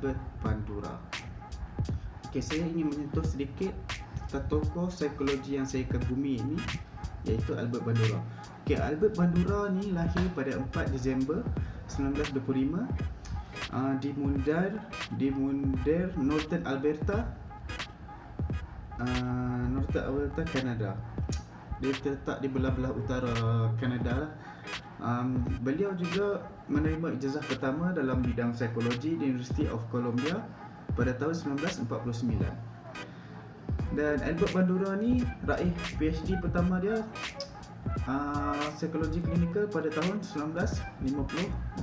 Albert Bandura. Saya ingin menyentuh sedikit tentang tokoh psikologi yang saya kagumi ini, iaitu Albert Bandura. Albert Bandura ni lahir pada 4 Disember 1925 di Mundare, Northern Alberta, Kanada. Dia terletak di belah-belah utara Kanada lah. Beliau juga menerima ijazah pertama dalam bidang psikologi di University of Columbia pada tahun 1949. Dan Albert Bandura ni raih PhD pertama dia psikologi klinikal pada tahun 1952.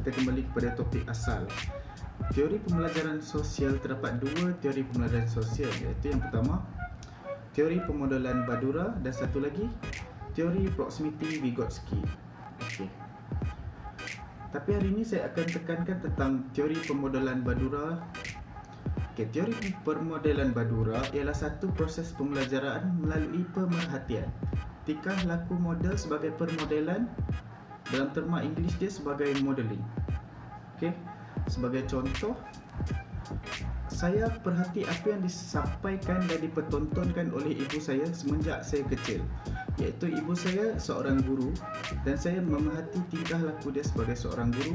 Kita kembali kepada topik asal. Teori pembelajaran sosial. Terdapat dua teori pembelajaran sosial, iaitu yang pertama teori pemodelan Bandura dan satu lagi teori proximity Vygotsky. Tapi hari ini saya akan tekankan tentang teori pemodelan Bandura. Teori pemodelan Bandura ialah satu proses pembelajaran melalui pemerhatian. Tingkah laku model sebagai permodelan, dalam terma Inggeris dia sebagai modeling. Sebagai contoh, saya perhati apa yang disampaikan dan dipertontonkan oleh ibu saya semenjak saya kecil, iaitu ibu saya seorang guru dan saya memerhati tingkah laku dia sebagai seorang guru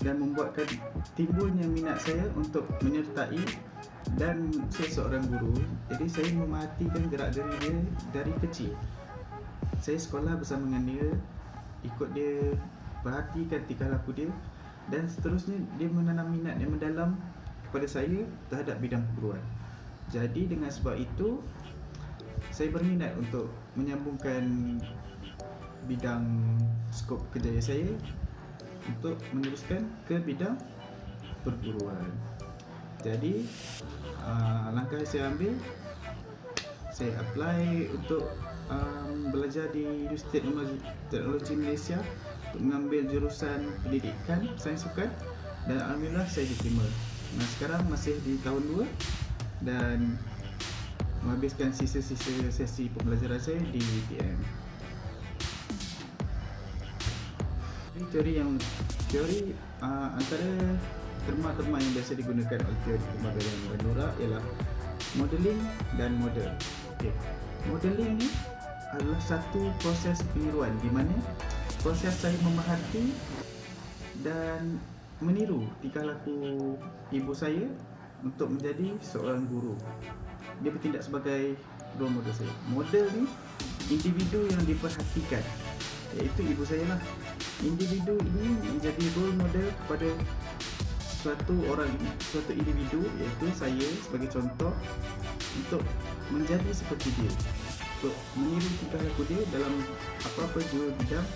dan membuatkan timbulnya minat saya untuk menyertai. Dan saya seorang guru, jadi saya memerhatikan gerak-geri dia dari kecil. Saya sekolah bersama dengan dia, ikut dia, perhatikan tingkah laku dia, dan seterusnya dia menanam minat yang mendalam kepada saya terhadap bidang keguruan. Jadi dengan sebab itu saya berminat untuk menyambungkan bidang skop kerjaya saya untuk meneruskan ke bidang perguruan. Jadi langkah yang saya ambil, saya apply untuk belajar di Universiti Teknologi Malaysia untuk mengambil jurusan pendidikan sains sukan, dan alhamdulillah saya diterima. Sekarang masih di tahun 2 dan menghabiskan sisa-sisa sesi pembelajaran saya di UTM. Teori antara terma-terma yang biasa digunakan oleh teori pemodelian Bandura ialah modeling dan model. Modeling ni adalah satu proses peniruan di mana proses saya memerhati dan meniru tingkah laku ibu saya untuk menjadi seorang guru. Dia bertindak sebagai role model saya. Model ni individu yang diperhatikan, iaitu ibu saya lah. Individu ini menjadi role model kepada suatu individu, iaitu saya sebagai contoh, untuk menjadi seperti dia, untuk meniru tingkah laku dia dalam apa-apa jua bidang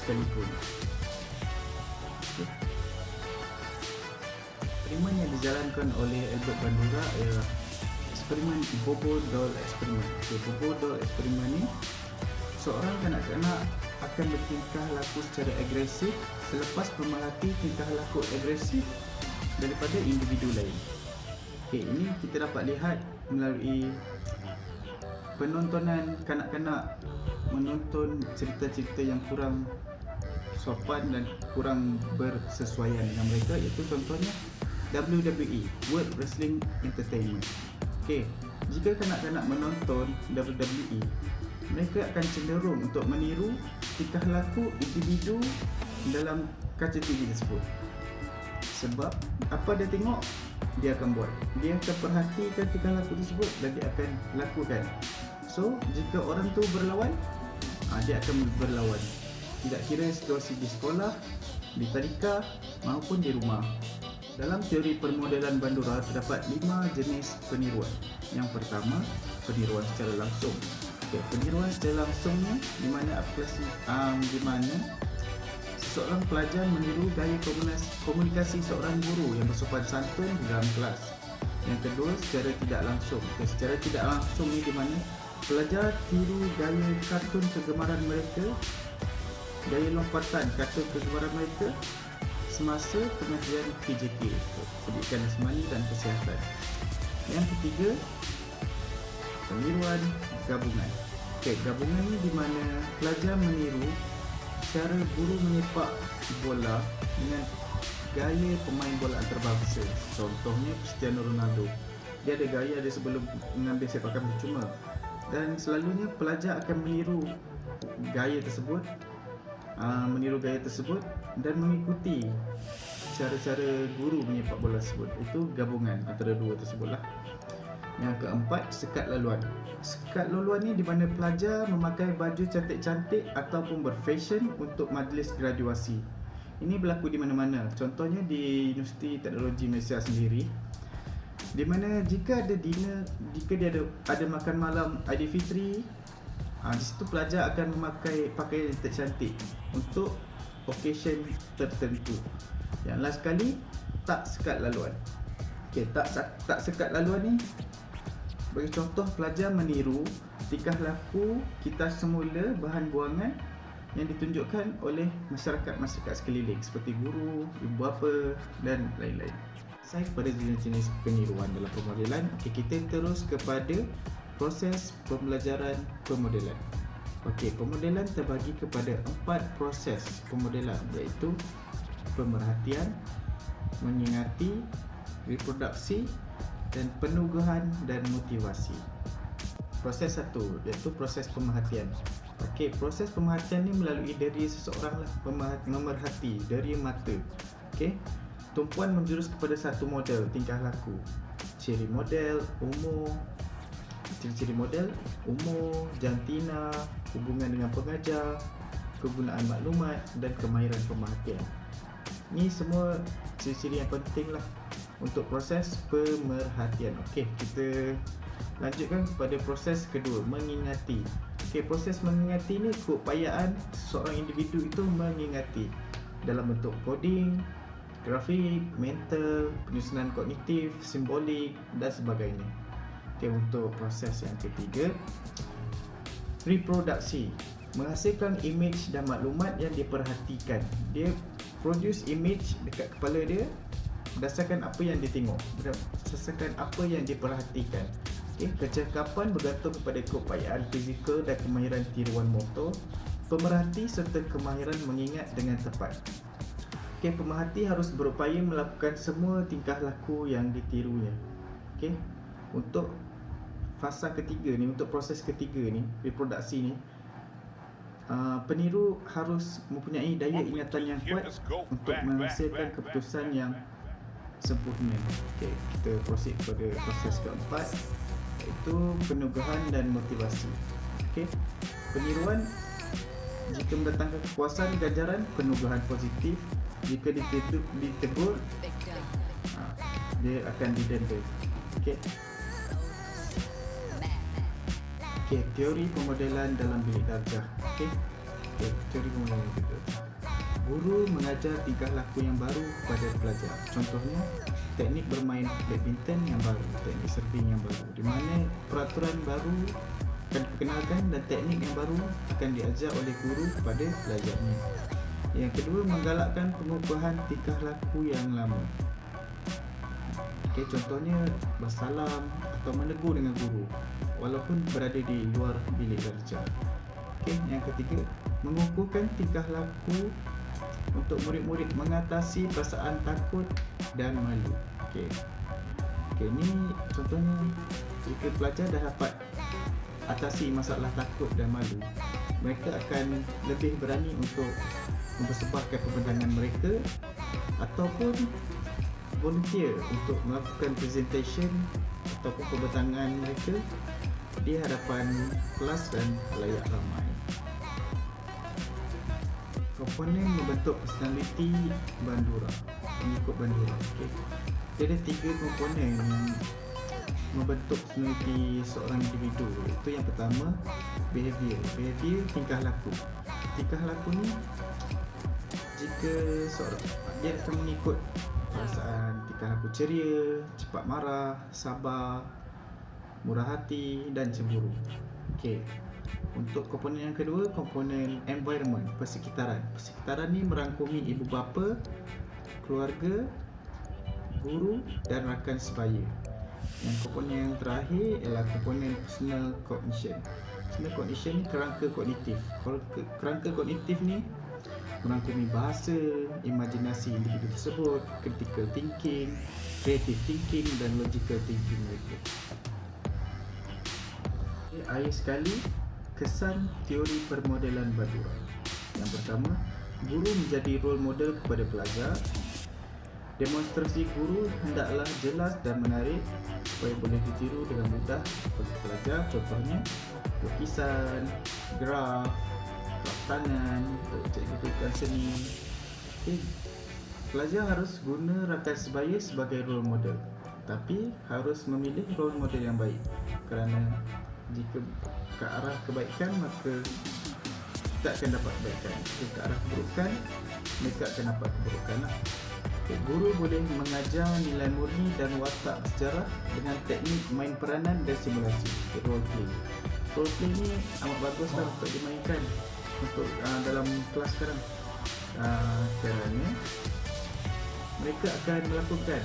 sekalipun. Eksperimen yang dijalankan oleh Albert Bandura ialah eksperimen Bobo-Doll eksperimen. Bobo-Doll eksperimen ni, seorang kanak-kanak akan bertingkah laku secara agresif selepas memerhati tingkah laku agresif daripada individu lain. Ini kita dapat lihat melalui penontonan kanak-kanak menonton cerita-cerita yang kurang sopan dan kurang bersesuaian dengan mereka, iaitu contohnya WWE, World Wrestling Entertainment. Jika kanak-kanak menonton WWE, mereka akan cenderung untuk meniru tingkah laku individu dalam kaca TV tersebut. Sebab apa dia tengok, dia akan buat. Dia akan perhatikan tingkah laku tersebut dan dia akan lakukan. So, jika orang tu berlawan, dia akan berlawan. Tidak kira situasi di sekolah, di tadika maupun di rumah. Dalam teori permodelan Bandura terdapat 5 jenis peniruan. Yang pertama, peniruan secara langsung. Peniruan secara langsung ni di mana seorang pelajar meniru gaya komunikasi seorang guru yang bersopan santun di dalam kelas. Yang kedua, secara tidak langsung. Secara tidak langsung ni di mana pelajar tiru gaya kartun kegemaran mereka, gaya lompatan kartun kegemaran mereka semasa pengajian PJK, Pendidikan Jasmani dan Kesihatan. Yang ketiga, peniruan gabungan. Gabungan ni di mana pelajar meniru cara guru menyepak bola dengan gaya pemain bola antarabangsa. Contohnya Cristiano Ronaldo. Dia ada gaya dia sebelum mengambil sepakan percuma, dan selalunya pelajar akan meniru gaya tersebut, dan mengikuti cara-cara guru menyepak bola tersebut. Itu gabungan antara dua tersebutlah. Yang keempat, sekat laluan. Sekat laluan ni di mana pelajar memakai baju cantik-cantik ataupun berfashion untuk majlis graduasi. Ini berlaku di mana-mana. Contohnya di Universiti Teknologi Malaysia sendiri, di mana jika ada dinner, jika dia ada makan malam Aidilfitri, di situ pelajar akan memakai pakaian yang cantik untuk occasion tertentu. Yang last sekali, tak sekat laluan. Okey, tak sekat laluan ni bagi contoh, pelajar meniru tingkah laku kita semula bahan buangan yang ditunjukkan oleh masyarakat sekeliling seperti guru, ibu bapa dan lain-lain. Saya pada jenis-jenis peniruan dalam pemodelan. Okey, kita terus kepada proses pembelajaran pemodelan. Okey, pemodelan terbagi kepada 4 proses pemodelan, iaitu pemerhatian, mengingati, reproduksi dan penugahan dan motivasi. Proses 1 iaitu proses pemerhatian. Okey, proses pemerhatian ni melalui diri seseorang lah, memerhati dari mata. Okey, tumpuan menjurus kepada satu model tingkah laku. Ciri-ciri model, umur, jantina, hubungan dengan pengajar, kegunaan maklumat dan kemahiran pemerhatian. Ni semua ciri-ciri yang penting lah untuk proses pemerhatian. Okey, kita lanjutkan kepada proses kedua, mengingati. Okey, proses mengingati ni keupayaan seorang individu itu mengingati dalam bentuk coding, grafik, mental, penyusunan kognitif, simbolik dan sebagainya. Okey, untuk proses yang ketiga, reproduksi. Menghasilkan image dan maklumat yang diperhatikan. Dia produce image dekat kepala dia berdasarkan apa yang ditengok, berdasarkan apa yang diperhatikan. Okay, kecakapan bergantung kepada keupayaan fizikal dan kemahiran tiruan motor, pemerhati serta kemahiran mengingat dengan tepat. Okay, pemerhati harus berupaya melakukan semua tingkah laku yang ditirunya. Okay, untuk fasa ketiga ni, untuk proses ketiga ni, reproduksi ni, peniru harus mempunyai daya ingatan yang kuat untuk menghasilkan keputusan yang sempurna. Okey, kita proceed pada proses keempat, iaitu penugahan dan motivasi. Okey, peniruan jika mendatangkan kepuasan ganjaran, penugahan positif. Jika ditegur, dia akan didenda. Okey. Okey, teori pemodelan dalam bilik darjah. Okey, teori pemodelan bilik darjah. Guru mengajar tingkah laku yang baru kepada pelajar. Contohnya, teknik bermain badminton yang baru, teknik serving yang baru, di mana peraturan baru akan diperkenalkan dan teknik yang baru akan diajar oleh guru kepada pelajarnya. Yang kedua, menggalakkan pengukuhan tingkah laku yang lama. Okey, contohnya bersalam atau menegur dengan guru walaupun berada di luar bilik darjah. Okey, yang ketiga, mengukuhkan tingkah laku untuk murid-murid mengatasi perasaan takut dan malu. Okey, ni contohnya jika pelajar dah dapat atasi masalah takut dan malu, mereka akan lebih berani untuk mempersembahkan pembentangan mereka ataupun volunteer untuk melakukan presentation ataupun pembentangan mereka di hadapan kelas dan khalayak ramai. Komponen membentuk personaliti Bandura, mengikut Bandura. Okay. Dia ada 3 komponen yang membentuk personaliti seorang individu. Itu yang pertama, behavior. Behavior, tingkah laku. Tingkah laku ni, jika seorang dia akan mengikut perasaan, tingkah laku ceria, cepat marah, sabar, murah hati dan cemburu. Okey. Untuk komponen yang kedua, komponen environment, persekitaran. Persekitaran ni merangkumi ibu bapa, keluarga, guru dan rakan sebaya. Yang komponen yang terakhir ialah komponen personal cognition. Personal cognition ni kerangka kognitif. Kerangka kognitif ni merangkumi bahasa, imajinasi individu tersebut, critical thinking, creative thinking dan logical thinking mereka. Akhir sekali, kesan teori permodelan Bandura. Yang pertama, guru menjadi role model kepada pelajar. Demonstrasi guru hendaklah jelas dan menarik supaya boleh ditiru dengan mudah oleh pelajar. Contohnya, lukisan, graf tangan, tunjukkan seni. Pelajar harus guna rakan sebaya sebagai role model, tapi harus memilih role model yang baik, kerana jika ke arah kebaikan maka kita akan dapat kebaikan, jika ke arah keburukan mereka akan dapat keburukan. Guru boleh mengajar nilai murni dan watak sejarah dengan teknik main peranan dan simulasi, role play. Role play ni amat baguslah untuk dimainkan untuk dalam kelas sekarang, kerana mereka akan melakukan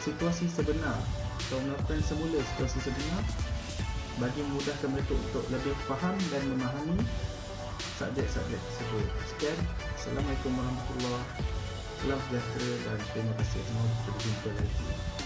situasi sebenar atau melakukan semula situasi sebenar bagi memudahkan mereka untuk lebih faham dan memahami subjek-subjek tersebut. Sekian, Assalamualaikum warahmatullahi wabarakatuh. Salam sejahtera dan terima kasih. Sampai jumpa lagi.